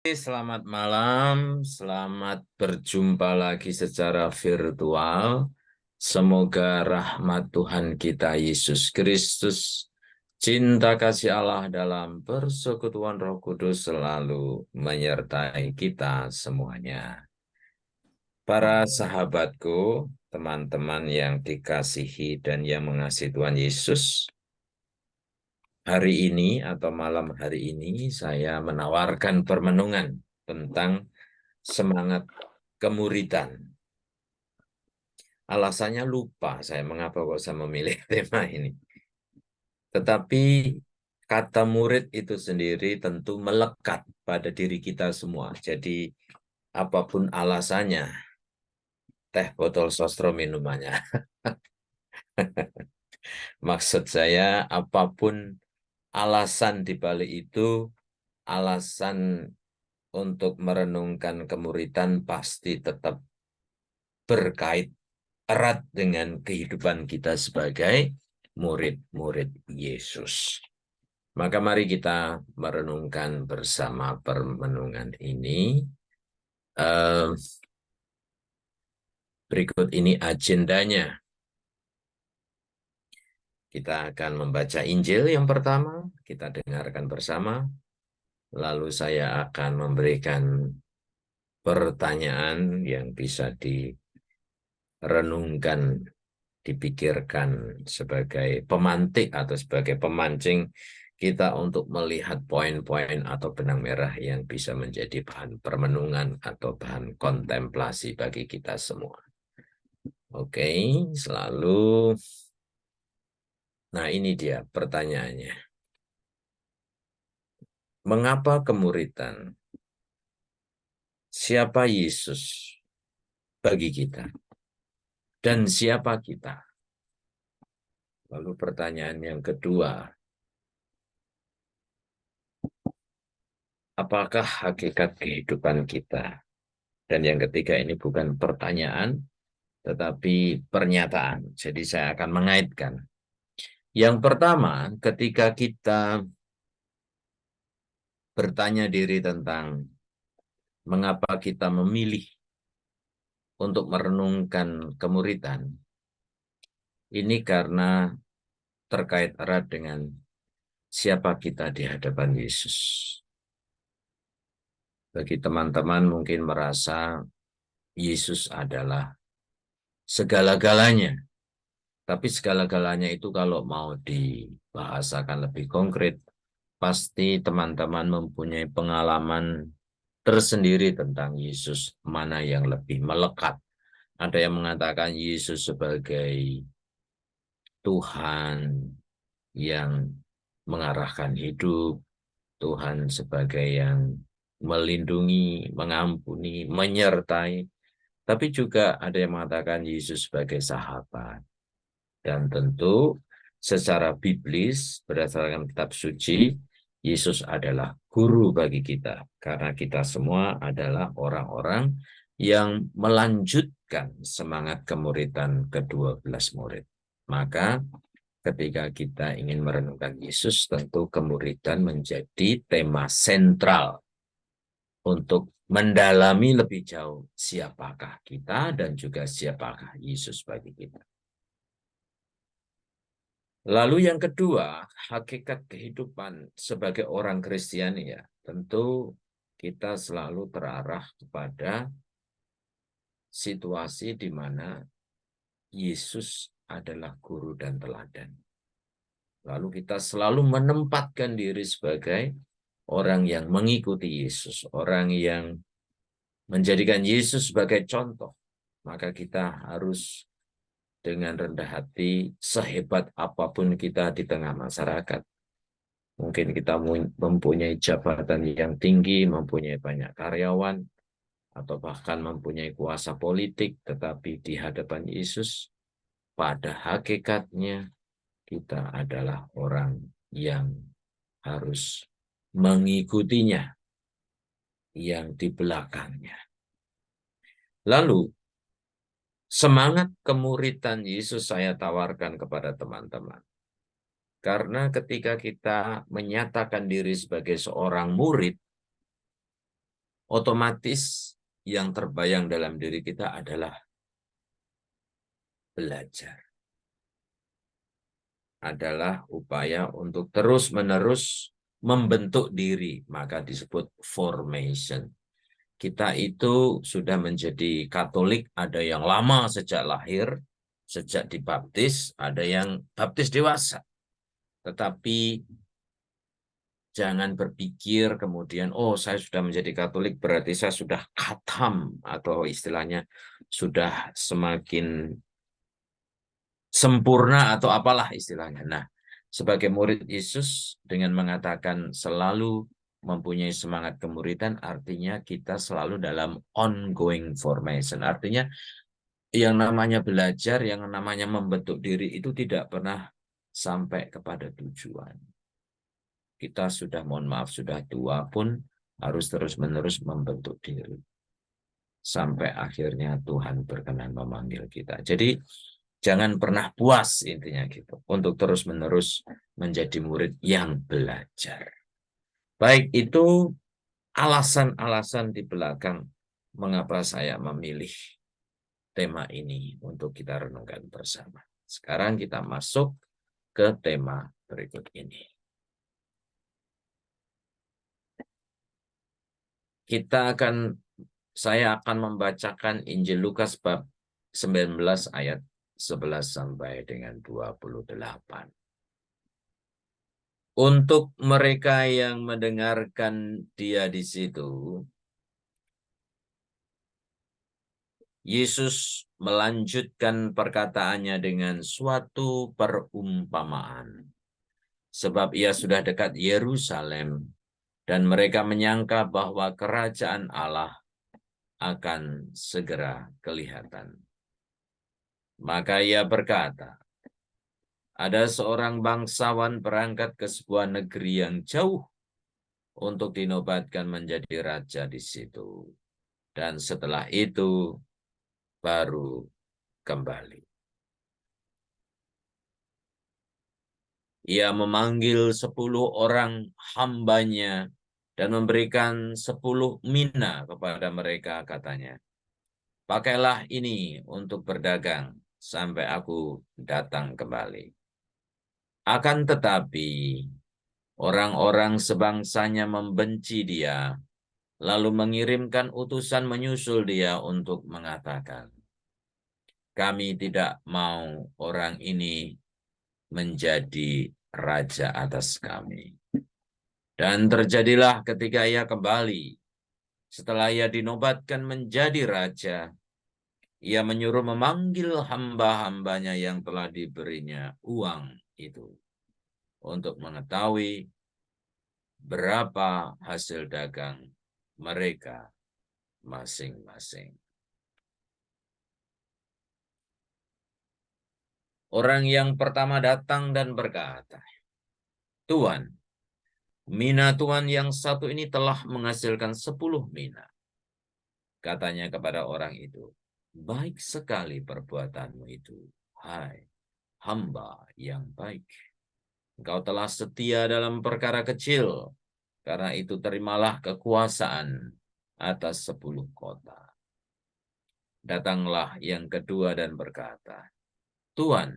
Selamat malam, selamat berjumpa lagi secara virtual. Semoga rahmat Tuhan kita Yesus Kristus, cinta kasih Allah dalam persekutuan Roh Kudus selalu menyertai kita semuanya. Para sahabatku, teman-teman yang dikasihi dan yang mengasihi Tuhan Yesus, hari ini atau malam hari ini saya menawarkan permenungan tentang semangat kemuridan. Alasannya lupa saya mengapa kok saya memilih tema ini. Tetapi kata murid itu sendiri tentu melekat pada diri kita semua. Jadi apapun alasannya, teh botol sostro minumannya. Maksud saya apapun alasan di balik itu, alasan untuk merenungkan kemuridan pasti tetap berkait erat dengan kehidupan kita sebagai murid-murid Yesus. Maka mari kita merenungkan bersama permenungan ini. Berikut ini agendanya. Kita akan membaca Injil yang pertama, kita dengarkan bersama, lalu saya akan memberikan pertanyaan yang bisa direnungkan, dipikirkan sebagai pemantik atau sebagai pemancing kita untuk melihat poin-poin atau benang merah yang bisa menjadi bahan permenungan atau bahan kontemplasi bagi kita semua. Oke, selalu. Nah, ini dia pertanyaannya. Mengapa kemuridan? Siapa Yesus bagi kita? Dan siapa kita? Lalu pertanyaan yang kedua, apakah hakikat kehidupan kita? Dan yang ketiga ini bukan pertanyaan, tetapi pernyataan. Jadi saya akan mengaitkan. Yang pertama, ketika kita bertanya diri tentang mengapa kita memilih untuk merenungkan kemuridan, ini karena terkait erat dengan siapa kita di hadapan Yesus. Bagi teman-teman mungkin merasa Yesus adalah segala-galanya. Tapi segala-galanya itu kalau mau dibahasakan lebih konkret, pasti teman-teman mempunyai pengalaman tersendiri tentang Yesus, mana yang lebih melekat. Ada yang mengatakan Yesus sebagai Tuhan yang mengarahkan hidup, Tuhan sebagai yang melindungi, mengampuni, menyertai. Tapi juga ada yang mengatakan Yesus sebagai sahabat. Dan tentu secara biblis, berdasarkan kitab suci, Yesus adalah guru bagi kita. Karena kita semua adalah orang-orang yang melanjutkan semangat kemuridan ke-12 murid. Maka ketika kita ingin merenungkan Yesus, tentu kemuridan menjadi tema sentral untuk mendalami lebih jauh siapakah kita dan juga siapakah Yesus bagi kita. Lalu yang kedua, hakikat kehidupan sebagai orang Kristiani ya, tentu kita selalu terarah kepada situasi di mana Yesus adalah guru dan teladan. Lalu kita selalu menempatkan diri sebagai orang yang mengikuti Yesus, orang yang menjadikan Yesus sebagai contoh. Maka kita harus dengan rendah hati, sehebat apapun kita di tengah masyarakat. Mungkin kita mempunyai jabatan yang tinggi, mempunyai banyak karyawan, atau bahkan mempunyai kuasa politik, tetapi di hadapan Yesus, pada hakikatnya kita adalah orang yang harus mengikutinya, yang di belakangnya. Lalu, semangat kemuridan Yesus saya tawarkan kepada teman-teman. Karena ketika kita menyatakan diri sebagai seorang murid, otomatis yang terbayang dalam diri kita adalah belajar. Adalah upaya untuk terus-menerus membentuk diri, maka disebut formation. Kita itu sudah menjadi Katolik, ada yang lama sejak lahir, sejak dibaptis, ada yang baptis dewasa. Tetapi jangan berpikir kemudian, oh saya sudah menjadi Katolik berarti saya sudah khatam, atau istilahnya sudah semakin sempurna atau apalah istilahnya. Nah, sebagai murid Yesus dengan mengatakan selalu mempunyai semangat kemuridan, artinya kita selalu dalam ongoing formation. Artinya yang namanya belajar, yang namanya membentuk diri itu tidak pernah sampai kepada tujuan. Kita sudah, mohon maaf, sudah tua pun harus terus-menerus membentuk diri. Sampai akhirnya Tuhan berkenan memanggil kita. Jadi jangan pernah puas, intinya gitu, untuk terus-menerus menjadi murid yang belajar. Baik, itu alasan-alasan di belakang mengapa saya memilih tema ini untuk kita renungkan bersama. Sekarang kita masuk ke tema berikut ini. Saya akan membacakan Injil Lukas bab 19 ayat 11 sampai dengan 28. Untuk mereka yang mendengarkan dia di situ, Yesus melanjutkan perkataannya dengan suatu perumpamaan. Sebab ia sudah dekat Yerusalem, dan mereka menyangka bahwa kerajaan Allah akan segera kelihatan. Maka ia berkata, ada seorang bangsawan berangkat ke sebuah negeri yang jauh untuk dinobatkan menjadi raja di situ. Dan setelah itu baru kembali. Ia memanggil 10 orang hambanya dan memberikan 10 mina kepada mereka, katanya. Pakailah ini untuk berdagang sampai aku datang kembali. Akan tetapi, orang-orang sebangsanya membenci dia, lalu mengirimkan utusan menyusul dia untuk mengatakan, kami tidak mau orang ini menjadi raja atas kami. Dan terjadilah ketika ia kembali, setelah ia dinobatkan menjadi raja, ia menyuruh memanggil hamba-hambanya yang telah diberinya uang itu untuk mengetahui berapa hasil dagang mereka masing-masing. Orang yang pertama datang dan berkata, Tuan, mina Tuan yang satu ini telah menghasilkan 10 mina. Katanya kepada orang itu, baik sekali perbuatanmu itu, hai hamba yang baik. Engkau telah setia dalam perkara kecil, karena itu terimalah kekuasaan atas 10 kota. Datanglah yang kedua dan berkata, Tuan,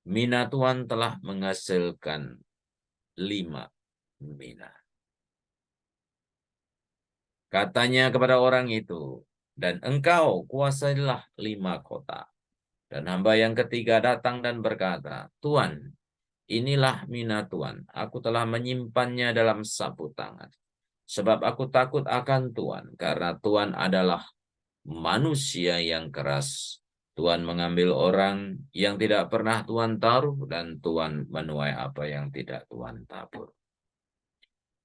mina Tuan telah menghasilkan 5 mina. Katanya kepada orang itu, dan engkau kuasailah 5 kota. Dan hamba yang ketiga datang dan berkata, Tuan, inilah mina Tuan, aku telah menyimpannya dalam sapu tangan. Sebab aku takut akan Tuan, karena Tuan adalah manusia yang keras. Tuan mengambil orang yang tidak pernah Tuan taruh, dan Tuan menuai apa yang tidak Tuan tabur.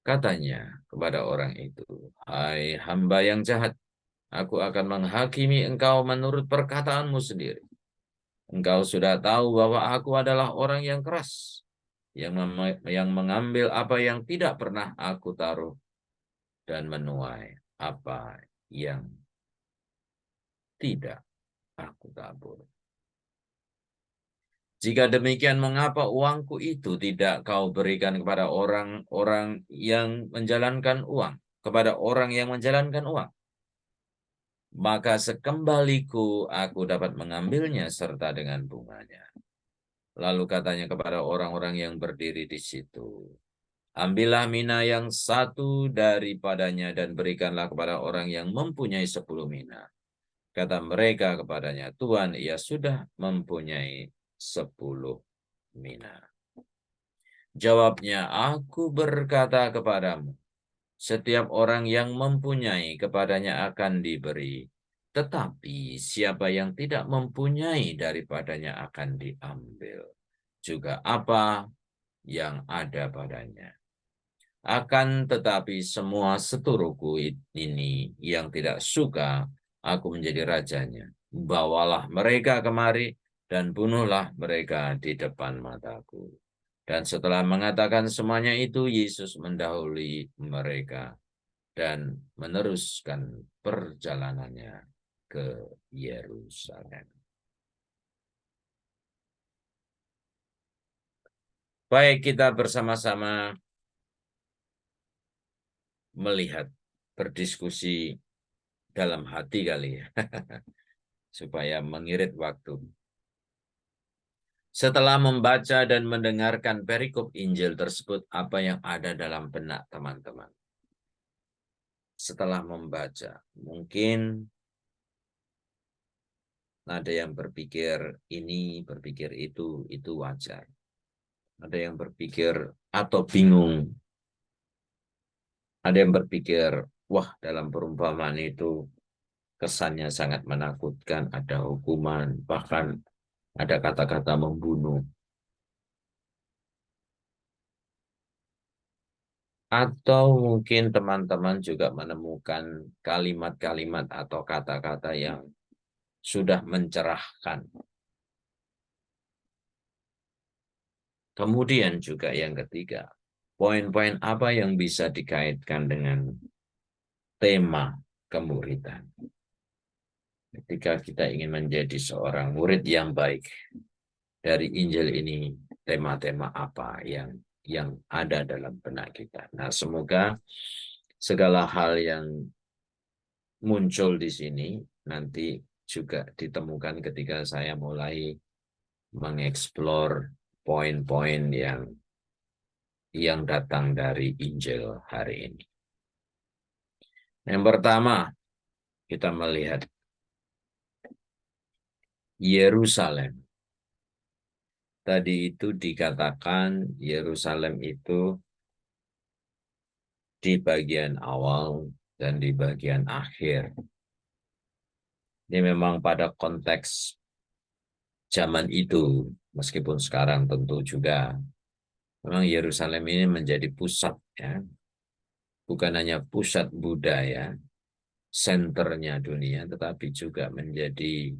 Katanya kepada orang itu, hai hamba yang jahat, aku akan menghakimi engkau menurut perkataanmu sendiri. Engkau sudah tahu bahwa aku adalah orang yang keras, yang mengambil apa yang tidak pernah aku taruh, dan menuai apa yang tidak aku tabur. Jika demikian, mengapa uangku itu tidak kau berikan kepada orang-orang yang menjalankan uang? kepada orang yang menjalankan uang. Maka sekembaliku aku dapat mengambilnya serta dengan bunganya. Lalu katanya kepada orang-orang yang berdiri di situ, ambillah mina yang satu daripadanya dan berikanlah kepada orang yang mempunyai 10 mina. Kata mereka kepadanya, Tuhan, ia sudah mempunyai 10 mina. Jawabnya, aku berkata kepadamu, setiap orang yang mempunyai kepadanya akan diberi, tetapi siapa yang tidak mempunyai daripadanya akan diambil. Juga apa yang ada padanya. Akan tetapi semua seturuku ini yang tidak suka aku menjadi rajanya, bawalah mereka kemari dan bunuhlah mereka di depan mataku. Dan setelah mengatakan semuanya itu, Yesus mendahului mereka dan meneruskan perjalanannya ke Yerusalem. Baik, kita bersama-sama melihat, berdiskusi dalam hati kali ya, supaya mengirit waktu. Setelah membaca dan mendengarkan perikop Injil tersebut, apa yang ada dalam benak teman-teman? Setelah membaca, mungkin ada yang berpikir ini, berpikir itu wajar. Ada yang berpikir atau bingung. Ada yang berpikir, wah dalam perumpamaan itu kesannya sangat menakutkan, ada hukuman, bahkan ada kata-kata membunuh. Atau mungkin teman-teman juga menemukan kalimat-kalimat atau kata-kata yang sudah mencerahkan. Kemudian juga yang ketiga, poin-poin apa yang bisa dikaitkan dengan tema kemuridan. Ketika kita ingin menjadi seorang murid yang baik, dari Injil ini tema-tema apa yang ada dalam benak kita. Nah, semoga segala hal yang muncul di sini nanti juga ditemukan ketika saya mulai mengeksplor poin-poin yang datang dari Injil hari ini. Yang pertama, kita melihat Yerusalem. Tadi itu dikatakan Yerusalem itu di bagian awal dan di bagian akhir. Ini memang pada konteks zaman itu, meskipun sekarang tentu juga memang Yerusalem ini menjadi pusat ya, bukan hanya pusat budaya, senternya dunia, tetapi juga menjadi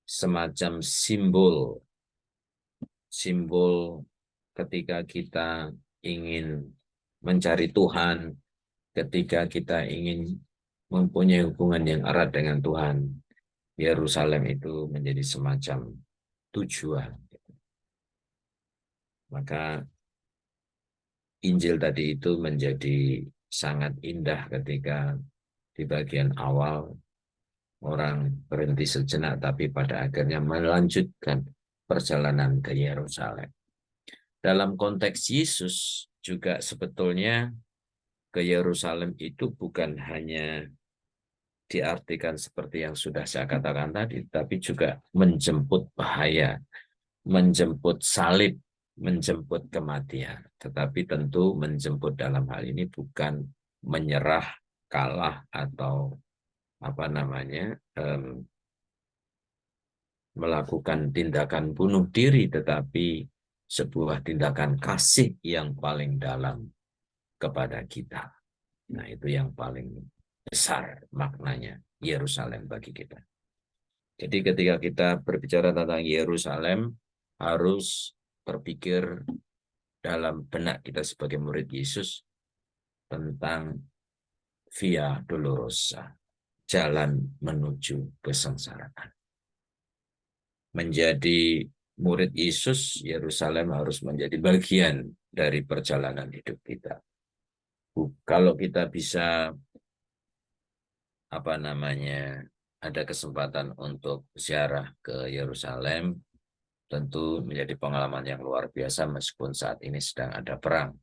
semacam simbol ketika kita ingin mencari Tuhan, ketika kita ingin mempunyai hubungan yang erat dengan Tuhan. Yerusalem itu menjadi semacam tujuan. Maka Injil tadi itu menjadi sangat indah ketika di bagian awal orang berhenti sejenak tapi pada akhirnya melanjutkan perjalanan ke Yerusalem. Dalam konteks Yesus juga sebetulnya ke Yerusalem itu bukan hanya diartikan seperti yang sudah saya katakan tadi, tapi juga menjemput bahaya, menjemput salib, menjemput kematian. Tetapi tentu menjemput dalam hal ini bukan menyerah, kalah, atau apa namanya, melakukan tindakan bunuh diri, tetapi sebuah tindakan kasih yang paling dalam kepada kita. Nah, itu yang paling besar maknanya Yerusalem bagi kita. Jadi ketika kita berbicara tentang Yerusalem, harus berpikir dalam benak kita sebagai murid Yesus tentang Via Dolorosa, jalan menuju kesengsaraan. Menjadi murid Yesus, Yerusalem harus menjadi bagian dari perjalanan hidup kita. Kalau kita bisa ada kesempatan untuk ziarah ke Yerusalem, tentu menjadi pengalaman yang luar biasa meskipun saat ini sedang ada perang.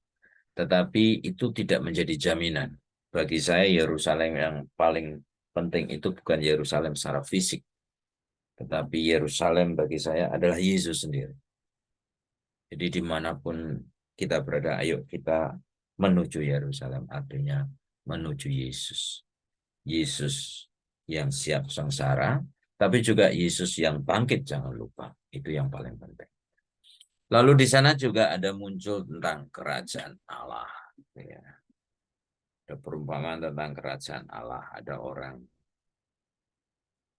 Tetapi itu tidak menjadi jaminan. Bagi saya Yerusalem yang paling penting itu bukan Yerusalem secara fisik, tetapi Yerusalem bagi saya adalah Yesus sendiri. Jadi dimanapun kita berada, ayo kita menuju Yerusalem, artinya menuju Yesus. Yesus yang siap sengsara, tapi juga Yesus yang bangkit, jangan lupa. Itu yang paling penting. Lalu di sana juga ada muncul tentang kerajaan Allah. Ya. Ada perumpamaan tentang kerajaan Allah. Ada orang.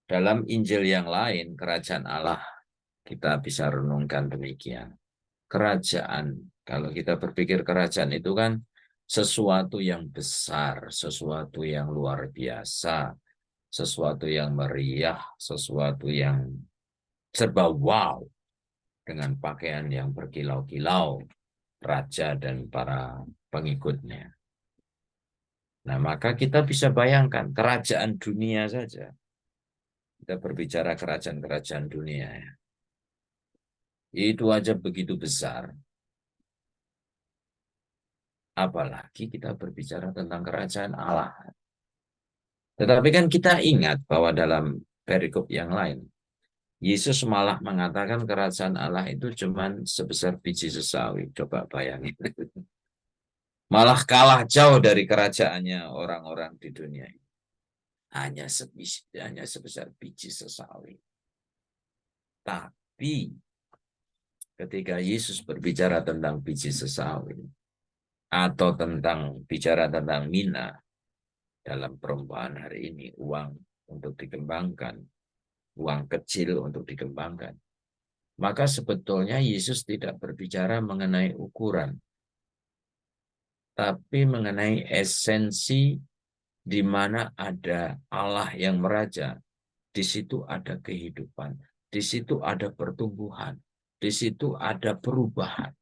Dalam Injil yang lain, kerajaan Allah kita bisa renungkan demikian. Kerajaan, kalau kita berpikir kerajaan itu kan sesuatu yang besar, sesuatu yang luar biasa, sesuatu yang meriah, sesuatu yang serba wow, dengan pakaian yang berkilau-kilau, raja dan para pengikutnya. Nah, maka kita bisa bayangkan kerajaan dunia saja. Kita berbicara kerajaan-kerajaan dunia, ya. Itu aja begitu besar. Apalagi kita berbicara tentang kerajaan Allah. Tetapi kan kita ingat bahwa dalam perikop yang lain, Yesus malah mengatakan kerajaan Allah itu cuma sebesar biji sesawi. Coba bayangin. Malah kalah jauh dari kerajaannya orang-orang di dunia ini. Hanya sebesar biji sesawi. Tapi ketika Yesus berbicara tentang biji sesawi atau bicara tentang mina dalam perumpamaan hari ini, uang untuk dikembangkan, uang kecil untuk dikembangkan, maka sebetulnya Yesus tidak berbicara mengenai ukuran, tapi mengenai esensi di mana ada Allah yang meraja. Di situ ada kehidupan, di situ ada pertumbuhan, di situ ada perubahan.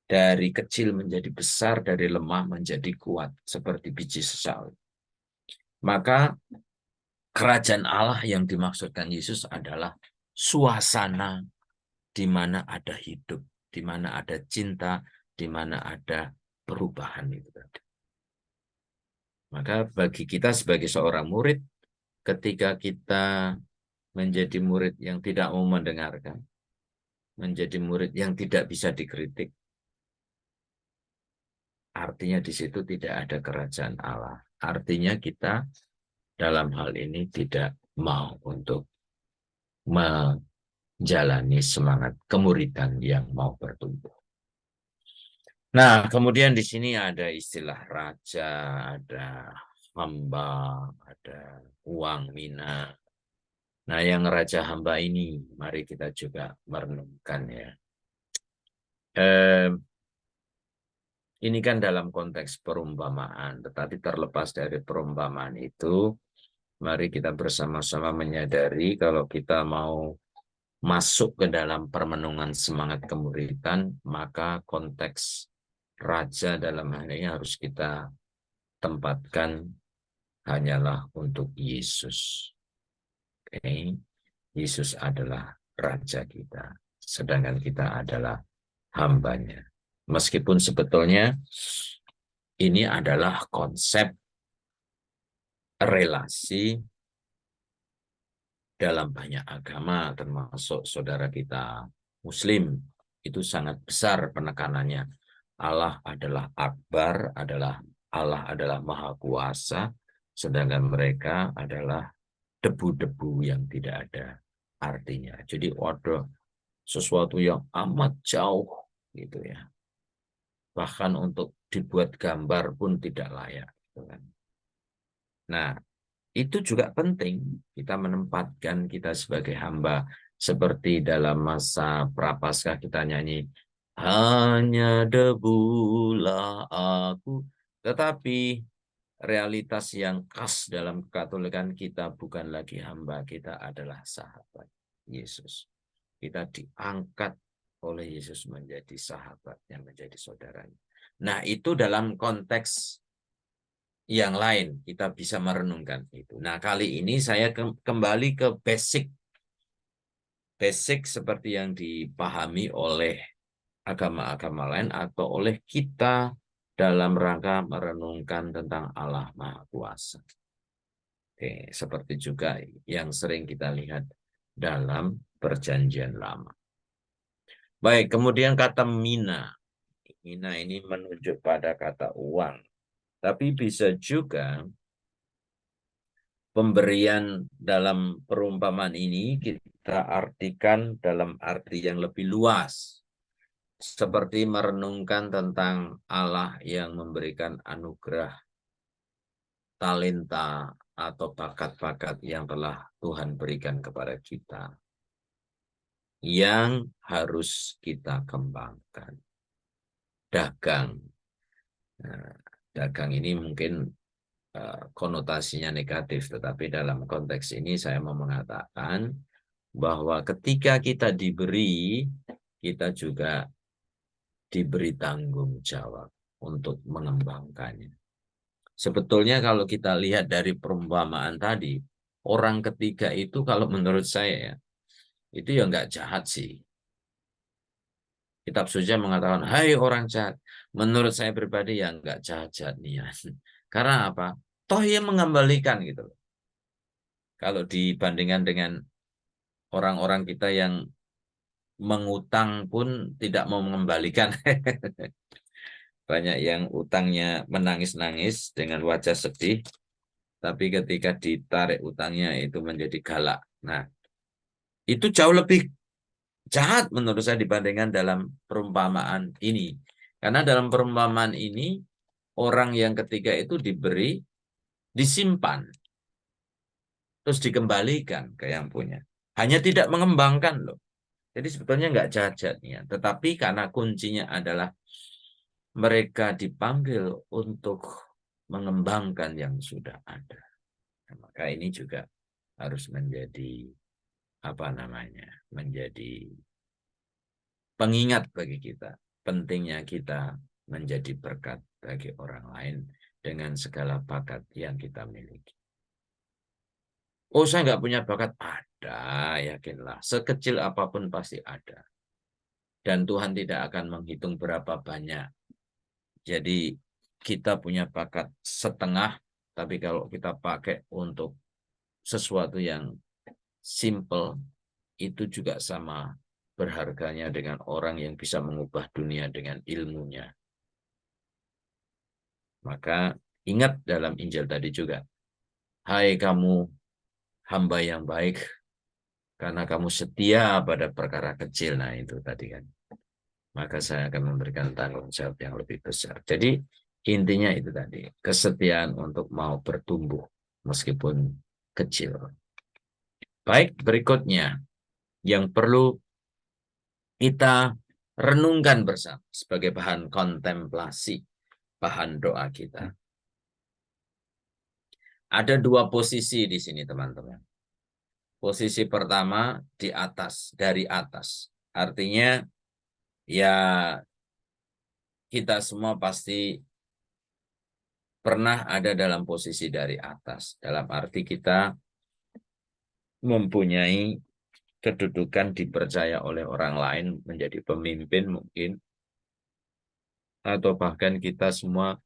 Dari kecil menjadi besar, dari lemah menjadi kuat, seperti biji sesawi. Maka kerajaan Allah yang dimaksudkan Yesus adalah suasana di mana ada hidup, di mana ada cinta, di mana ada perubahan itu tadi. Maka bagi kita sebagai seorang murid, ketika kita menjadi murid yang tidak mau mendengarkan, menjadi murid yang tidak bisa dikritik, artinya di situ tidak ada kerajaan Allah. Artinya kita dalam hal ini tidak mau untuk menjalani semangat kemuridan yang mau bertumbuh. Nah, kemudian di sini ada istilah raja, ada hamba, ada uang mina. Nah, yang raja hamba ini, mari kita juga merenungkan ya. Ini kan dalam konteks perumpamaan, tetapi terlepas dari perumpamaan itu, mari kita bersama-sama menyadari kalau kita mau masuk ke dalam permenungan semangat kemuridan, maka konteks raja dalam hal ini harus kita tempatkan hanyalah untuk Yesus. Okay? Yesus adalah raja kita, sedangkan kita adalah hambanya. Meskipun sebetulnya ini adalah konsep relasi dalam banyak agama, termasuk saudara kita Muslim, itu sangat besar penekanannya. Allah adalah Akbar, Allah adalah Maha Kuasa, sedangkan mereka adalah debu-debu yang tidak ada artinya. Jadi ada sesuatu yang amat jauh gitu ya. Bahkan untuk dibuat gambar pun tidak layak. Gitu kan. Nah, itu juga penting kita menempatkan kita sebagai hamba. Seperti dalam masa Prapaskah kita nyanyi, hanya debulah aku. Tetapi realitas yang khas dalam kekatolikan kita bukan lagi hamba, kita adalah sahabat Yesus. Kita diangkat oleh Yesus menjadi sahabatnya, menjadi saudaranya. Nah, itu dalam konteks yang lain kita bisa merenungkan itu. Nah, kali ini saya kembali ke basic seperti yang dipahami oleh agama-agama lain atau oleh kita dalam rangka merenungkan tentang Allah Maha Kuasa. Oke, seperti juga yang sering kita lihat dalam Perjanjian Lama. Baik, kemudian kata mina. Mina ini menunjuk pada kata uang. Tapi bisa juga pemberian dalam perumpamaan ini kita artikan dalam arti yang lebih luas. Seperti merenungkan tentang Allah yang memberikan anugerah, talenta, atau bakat-bakat yang telah Tuhan berikan kepada kita, yang harus kita kembangkan. Dagang. Nah, dagang ini mungkin konotasinya negatif, tetapi dalam konteks ini saya mau mengatakan bahwa ketika kita diberi, kita juga diberi tanggung jawab untuk mengembangkannya. Sebetulnya kalau kita lihat dari perumpamaan tadi, orang ketiga itu kalau menurut saya ya, itu ya nggak jahat sih. Kitab suci mengatakan, hai orang jahat. Menurut saya pribadi ya nggak jahat-jahat niat. Karena apa? Toh ia mengembalikan gitu. Kalau dibandingkan dengan orang-orang kita yang mengutang pun tidak mau mengembalikan. Banyak yang utangnya menangis-nangis dengan wajah sedih, tapi ketika ditarik utangnya itu menjadi galak. Nah, itu jauh lebih jahat menurut saya dibandingkan dalam perumpamaan ini. Karena dalam perumpamaan ini, orang yang ketiga itu diberi, disimpan, terus dikembalikan ke yang punya. Hanya tidak mengembangkan loh. Jadi sebetulnya nggak jahat-jahatnya. Tetapi karena kuncinya adalah mereka dipanggil untuk mengembangkan yang sudah ada. Nah, maka ini juga harus menjadi apa namanya, menjadi pengingat bagi kita. Pentingnya kita menjadi berkat bagi orang lain dengan segala bakat yang kita miliki. Oh, saya nggak punya bakat. Ada, yakinlah. Sekecil apapun pasti ada. Dan Tuhan tidak akan menghitung berapa banyak. Jadi kita punya bakat setengah, tapi kalau kita pakai untuk sesuatu yang simple, itu juga sama berharganya dengan orang yang bisa mengubah dunia dengan ilmunya. Maka ingat dalam Injil tadi juga, hai kamu hamba yang baik, karena kamu setia pada perkara kecil. Nah itu tadi kan. Maka saya akan memberikan tanggung jawab yang lebih besar. Jadi intinya itu tadi, kesetiaan untuk mau bertumbuh meskipun kecil. Baik, berikutnya yang perlu kita renungkan bersama sebagai bahan kontemplasi, bahan doa kita. Ada dua posisi di sini, teman-teman. Posisi pertama di atas, dari atas. Artinya ya kita semua pasti pernah ada dalam posisi dari atas. Dalam arti kita mempunyai kedudukan dipercaya oleh orang lain menjadi pemimpin mungkin. Atau bahkan kita semua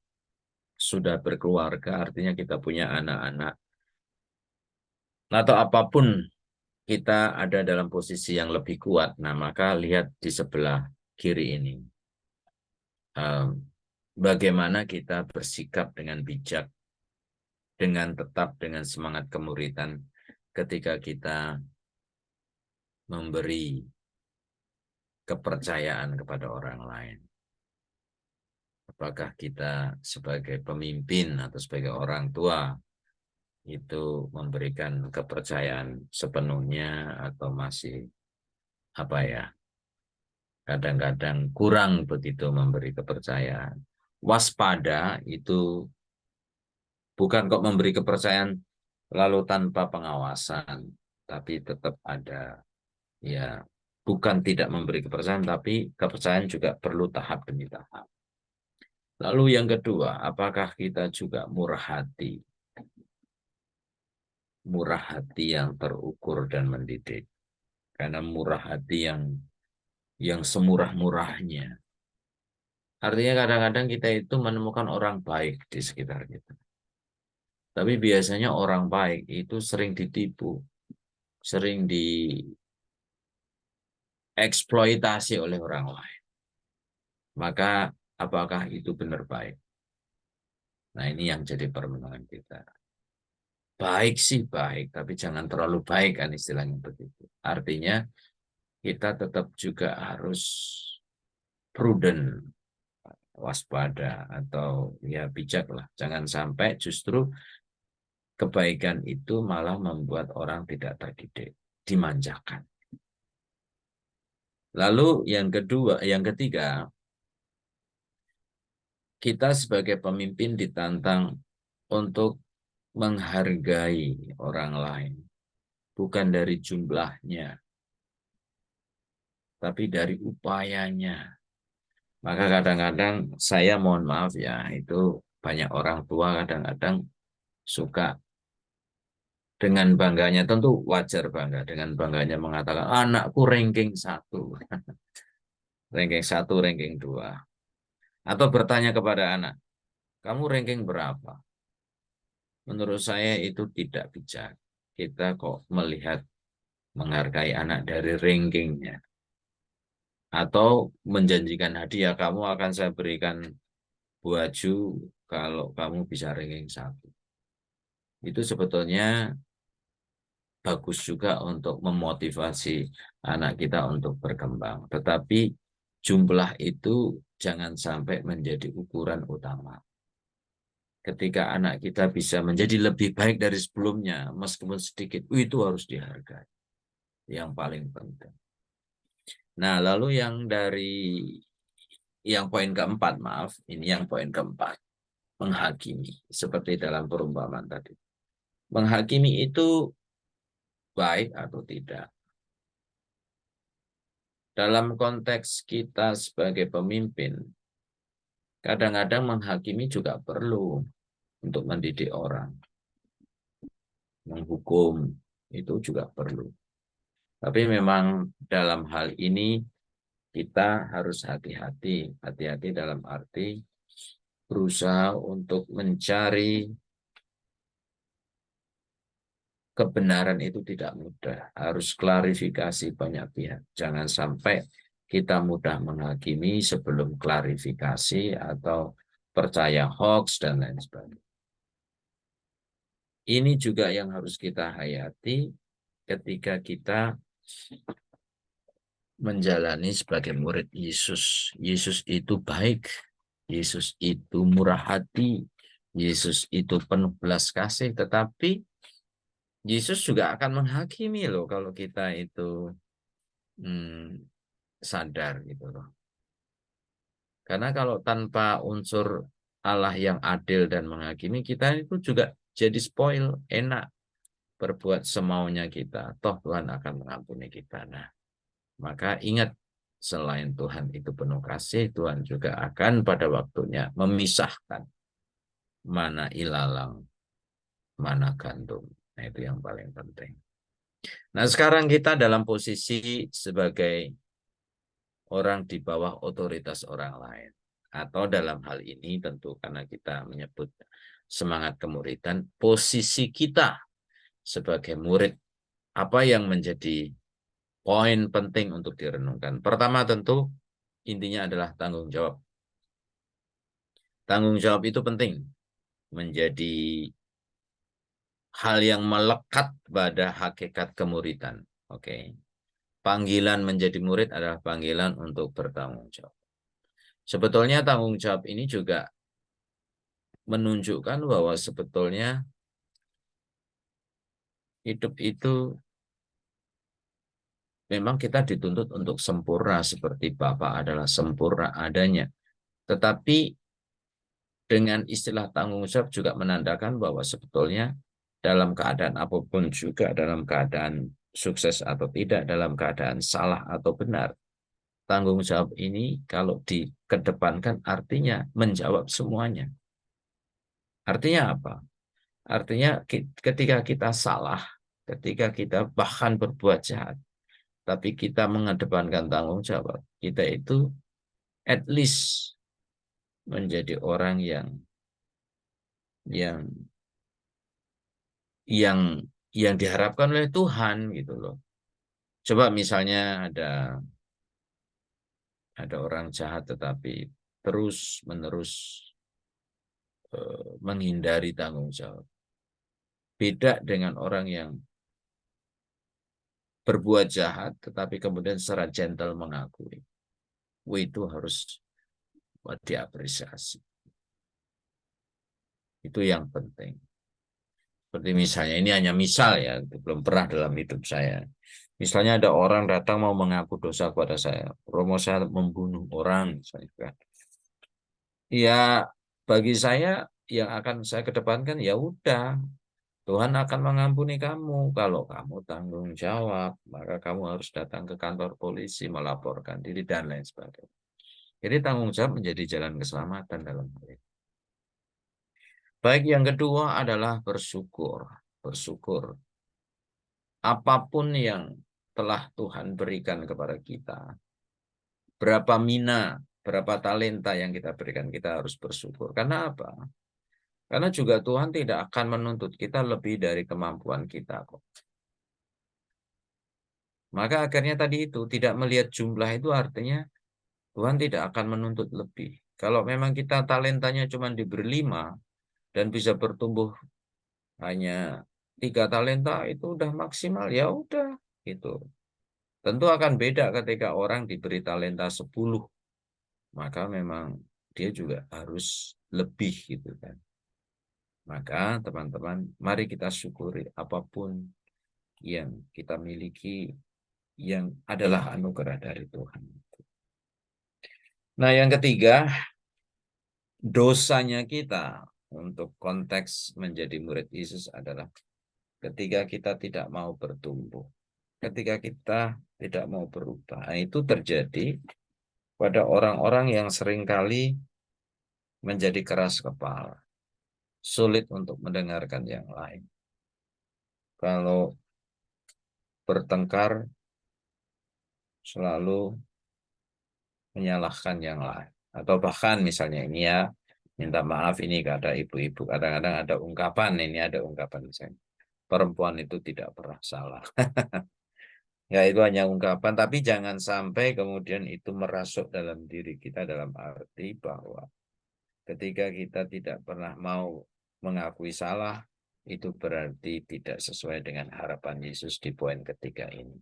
sudah berkeluarga, artinya kita punya anak-anak. Atau apapun kita ada dalam posisi yang lebih kuat. Nah, maka lihat di sebelah kiri ini. Bagaimana kita bersikap dengan bijak, dengan tetap, dengan semangat kemuritan ketika kita memberi kepercayaan kepada orang lain. Apakah kita sebagai pemimpin atau sebagai orang tua itu memberikan kepercayaan sepenuhnya atau masih apa ya, kadang-kadang kurang begitu memberi kepercayaan. Waspada itu bukan kok memberi kepercayaan lalu tanpa pengawasan, tapi tetap ada ya, bukan tidak memberi kepercayaan, tapi kepercayaan juga perlu tahap demi tahap. Lalu yang kedua, apakah kita juga murah hati? Murah hati yang terukur dan mendidik. Karena murah hati yang semurah-murahnya. Artinya kadang-kadang kita itu menemukan orang baik di sekitar kita. Tapi biasanya orang baik itu sering ditipu, sering dieksploitasi oleh orang lain. Maka apakah itu benar baik? Nah ini yang jadi permenungan kita. Baik sih baik, tapi jangan terlalu baik kan istilahnya begitu. Artinya kita tetap juga harus prudent, waspada atau ya bijak lah. Jangan sampai justru kebaikan itu malah membuat orang tidak terdidik, dimanjakan. Lalu yang ketiga, kita sebagai pemimpin ditantang untuk menghargai orang lain, bukan dari jumlahnya, tapi dari upayanya. Maka kadang-kadang saya mohon maaf ya, itu banyak orang tua kadang-kadang suka dengan bangganya, tentu wajar bangga, dengan bangganya mengatakan anakku ranking 1, ranking 1, ranking 2. Atau bertanya kepada anak, kamu ranking berapa? Menurut saya itu tidak bijak. Kita kok melihat menghargai anak dari rankingnya. Atau menjanjikan hadiah, kamu akan saya berikan baju kalau kamu bisa ranking 1. Itu sebetulnya bagus juga untuk memotivasi anak kita untuk berkembang. Tetapi jumlah itu jangan sampai menjadi ukuran utama. Ketika anak kita bisa menjadi lebih baik dari sebelumnya, meskipun sedikit, itu harus dihargai. Yang paling penting. Nah, lalu yang poin keempat, maaf, ini yang poin keempat, menghakimi, seperti dalam perumpamaan tadi. Menghakimi itu baik atau tidak. Dalam konteks kita sebagai pemimpin, kadang-kadang menghakimi juga perlu untuk mendidik orang. Menghukum itu juga perlu. Tapi memang dalam hal ini kita harus hati-hati. Hati-hati dalam arti berusaha untuk mencari kebenaran itu tidak mudah. Harus klarifikasi banyak pihak. Jangan sampai kita mudah menghakimi sebelum klarifikasi atau percaya hoax dan lain sebagainya. Ini juga yang harus kita hayati ketika kita menjalani sebagai murid Yesus. Yesus itu baik, Yesus itu murah hati, Yesus itu penuh belas kasih, tetapi Yesus juga akan menghakimi loh kalau kita itu sadar gitu loh. Karena kalau tanpa unsur Allah yang adil dan menghakimi, kita itu juga jadi spoil, enak berbuat semaunya kita. Toh Tuhan akan mengampuni kita. Nah, maka ingat, selain Tuhan itu penuh kasih, Tuhan juga akan pada waktunya memisahkan mana ilalang, mana gandum. Nah, itu yang paling penting. Nah, sekarang kita dalam posisi sebagai orang di bawah otoritas orang lain. Atau dalam hal ini tentu karena kita menyebut semangat kemuridan, posisi kita sebagai murid, apa yang menjadi poin penting untuk direnungkan. Pertama tentu intinya adalah tanggung jawab. Tanggung jawab itu penting, menjadi hal yang melekat pada hakikat kemuridan. Oke. Panggilan menjadi murid adalah panggilan untuk bertanggung jawab. Sebetulnya tanggung jawab ini juga menunjukkan bahwa sebetulnya hidup itu memang kita dituntut untuk sempurna seperti Bapa adalah sempurna adanya. Tetapi dengan istilah tanggung jawab juga menandakan bahwa sebetulnya dalam keadaan apapun juga, dalam keadaan sukses atau tidak, dalam keadaan salah atau benar, tanggung jawab ini kalau dikedepankan artinya menjawab semuanya. Artinya apa? Artinya ketika kita salah, ketika kita bahkan berbuat jahat, tapi kita mengedepankan tanggung jawab, kita itu at least menjadi orang yang yang yang diharapkan oleh Tuhan gitu loh. Coba misalnya ada orang jahat tetapi terus-menerus menghindari tanggung jawab. Beda dengan orang yang berbuat jahat tetapi kemudian secara gentle mengakui. Itu harus diapresiasi. Itu yang penting. Seperti misalnya, ini hanya misal ya, belum pernah dalam hidup saya. Misalnya ada orang datang mau mengaku dosa kepada saya. Romo saya membunuh orang, misalnya kan. Ya, bagi saya yang akan saya kedepankan, ya udah, Tuhan akan mengampuni kamu. Kalau kamu tanggung jawab, maka kamu harus datang ke kantor polisi, melaporkan diri, dan lain sebagainya. Jadi tanggung jawab menjadi jalan keselamatan dalam hal ini. Baik, yang kedua adalah bersyukur. Bersyukur. Apapun yang telah Tuhan berikan kepada kita, berapa mina, berapa talenta yang kita berikan, kita harus bersyukur. Karena apa? Karena juga Tuhan tidak akan menuntut kita lebih dari kemampuan kita kok. Maka akhirnya tadi itu, tidak melihat jumlah itu artinya Tuhan tidak akan menuntut lebih. Kalau memang kita talentanya cuma diberi 5 dan bisa bertumbuh hanya 3 talenta, itu udah maksimal, ya udah gitu. Tentu akan beda ketika orang diberi talenta 10, maka memang dia juga harus lebih gitu kan. Maka teman-teman, mari kita syukuri apapun yang kita miliki yang adalah anugerah dari Tuhan. Nah, yang ketiga, dosanya kita untuk konteks menjadi murid Yesus adalah ketika kita tidak mau bertumbuh, ketika kita tidak mau berubah. Nah, itu terjadi pada orang-orang yang seringkali menjadi keras kepala, sulit untuk mendengarkan yang lain. Kalau bertengkar, selalu menyalahkan yang lain. Atau bahkan misalnya ini ya, minta maaf ini ada ibu-ibu. Kadang-kadang ada ungkapan, ini ada ungkapan misalnya. Perempuan itu tidak pernah salah. Ya itu hanya ungkapan, tapi jangan sampai kemudian itu merasuk dalam diri kita dalam arti bahwa ketika kita tidak pernah mau mengakui salah, itu berarti tidak sesuai dengan harapan Yesus di poin ketiga ini,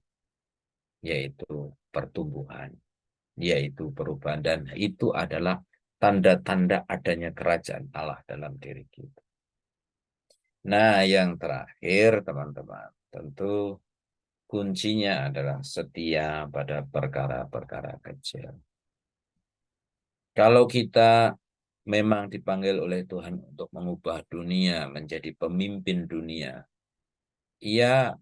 yaitu pertumbuhan, yaitu perubahan. Dan itu adalah tanda-tanda adanya kerajaan Allah dalam diri kita. Nah, yang terakhir, teman-teman, tentu kuncinya adalah setia pada perkara-perkara kecil. Kalau kita memang dipanggil oleh Tuhan untuk mengubah dunia menjadi pemimpin dunia, ya,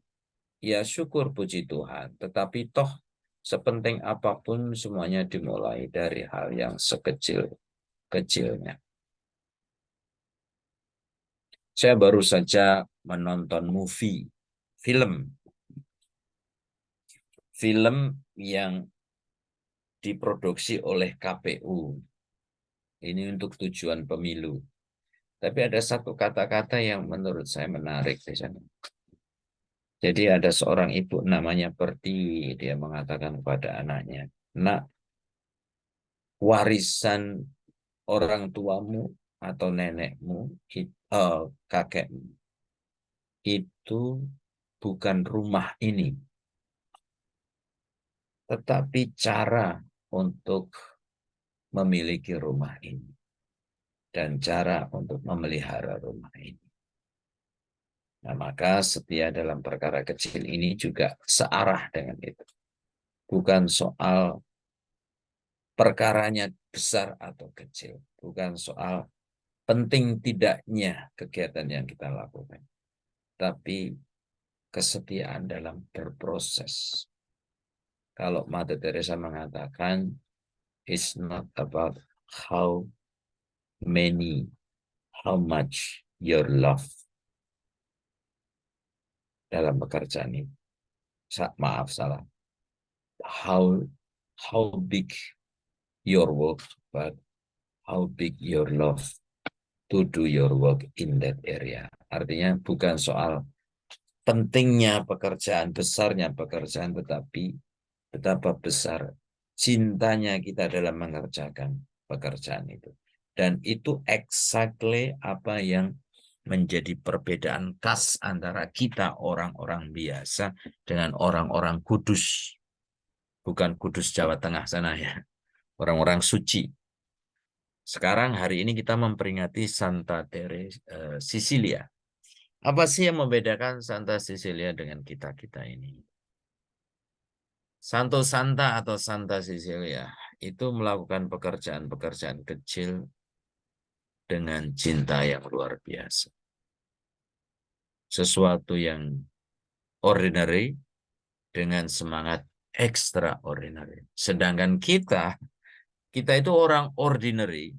ya syukur puji Tuhan. Tetapi toh sepenting apapun semuanya dimulai dari hal yang sekecil-kecilnya. Saya baru saja menonton film yang diproduksi oleh KPU. Ini untuk tujuan pemilu. Tapi ada satu kata-kata yang menurut saya menarik di sana. Jadi ada seorang ibu namanya Pertiwi, dia mengatakan kepada anaknya, "Nak, warisan orang tuamu atau nenekmu, kakekmu, itu bukan rumah ini, tetapi cara untuk memiliki rumah ini dan cara untuk memelihara rumah ini." Nah, maka setia dalam perkara kecil ini juga searah dengan itu. Bukan soal perkaranya besar atau kecil. Bukan soal penting tidaknya kegiatan yang kita lakukan. Tapi kesetiaan dalam berproses. Kalau Mother Teresa mengatakan, it's not about how many, how much your love dalam pekerjaan ini. Maaf, salah. How big your work, but how big your love to do your work in that area. Artinya bukan soal pentingnya pekerjaan, besarnya pekerjaan, tetapi betapa besar cintanya kita dalam mengerjakan pekerjaan itu. Dan itu exactly apa yang menjadi perbedaan khas antara kita orang-orang biasa dengan orang-orang kudus. Bukan kudus Jawa Tengah sana ya. Orang-orang suci. Sekarang hari ini kita memperingati Santa Teresa Sisilia. Apa sih yang membedakan Santa Cecilia dengan kita-kita ini? Santo Santa atau Santa Cecilia itu melakukan pekerjaan-pekerjaan kecil dengan cinta yang luar biasa. Sesuatu yang ordinary dengan semangat extraordinary. Sedangkan kita itu orang ordinary,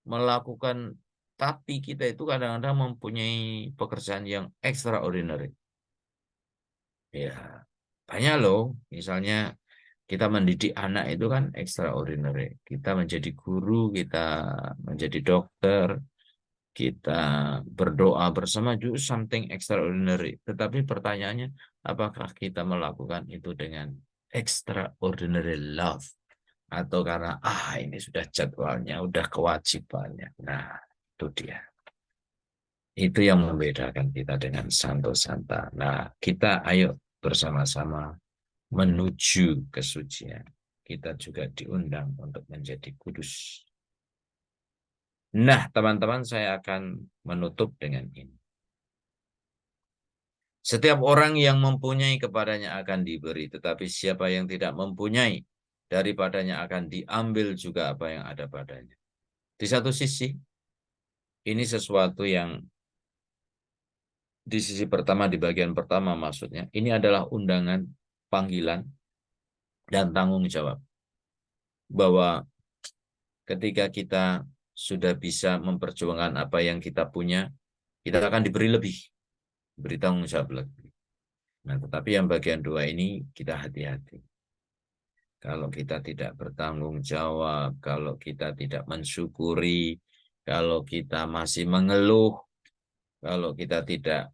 melakukan, tapi kita itu kadang-kadang mempunyai pekerjaan yang extraordinary. Ya, banyak loh. Misalnya kita mendidik anak itu kan extraordinary. Kita menjadi guru, kita menjadi dokter, kita berdoa bersama juga something extraordinary. Tetapi pertanyaannya, apakah kita melakukan itu dengan extraordinary love? Atau karena, ini sudah jadwalnya, udah kewajibannya. Nah, itu dia. Itu yang membedakan kita dengan Santo Santa. Nah, kita ayo bersama-sama menuju kesucian. Kita juga diundang untuk menjadi kudus. Nah, teman-teman, saya akan menutup dengan ini. Setiap orang yang mempunyai kepadanya akan diberi, tetapi siapa yang tidak mempunyai, daripadanya akan diambil juga apa yang ada padanya. Di satu sisi, ini sesuatu yang di sisi pertama, di bagian pertama maksudnya, ini adalah undangan, panggilan, dan tanggung jawab. Bahwa ketika kita sudah bisa memperjuangkan apa yang kita punya, kita akan diberi lebih, beri tanggung jawab lebih. Nah, tetapi yang bagian dua ini kita hati-hati. Kalau kita tidak bertanggung jawab, kalau kita tidak mensyukuri, kalau kita masih mengeluh, kalau kita tidak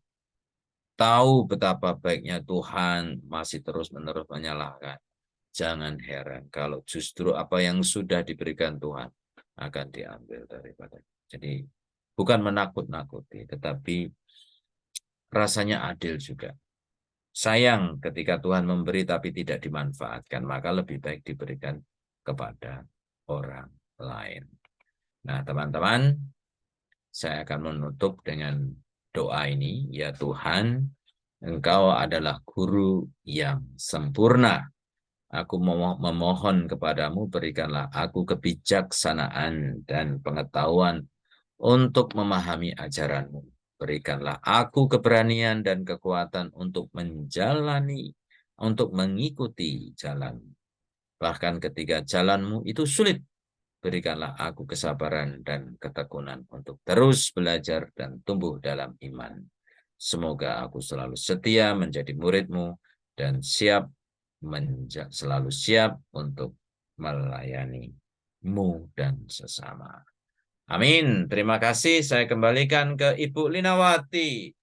tahu betapa baiknya Tuhan, masih terus-menerus menyalahkan, jangan heran kalau justru apa yang sudah diberikan Tuhan akan diambil daripada. Jadi bukan menakut-nakuti, tetapi rasanya adil juga. Sayang ketika Tuhan memberi tapi tidak dimanfaatkan, maka lebih baik diberikan kepada orang lain. Nah, teman-teman, saya akan menutup dengan doa ini. Ya Tuhan, Engkau adalah guru yang sempurna. Aku memohon kepadamu, berikanlah aku kebijaksanaan dan pengetahuan untuk memahami ajaranmu. Berikanlah aku keberanian dan kekuatan untuk menjalani, untuk mengikuti jalan. Bahkan ketika jalanmu itu sulit, berikanlah aku kesabaran dan ketekunan untuk terus belajar dan tumbuh dalam iman. Semoga aku selalu setia menjadi muridmu dan selalu siap untuk melayanimu dan sesama. Amin. Terima kasih. Saya kembalikan ke Ibu Linawati.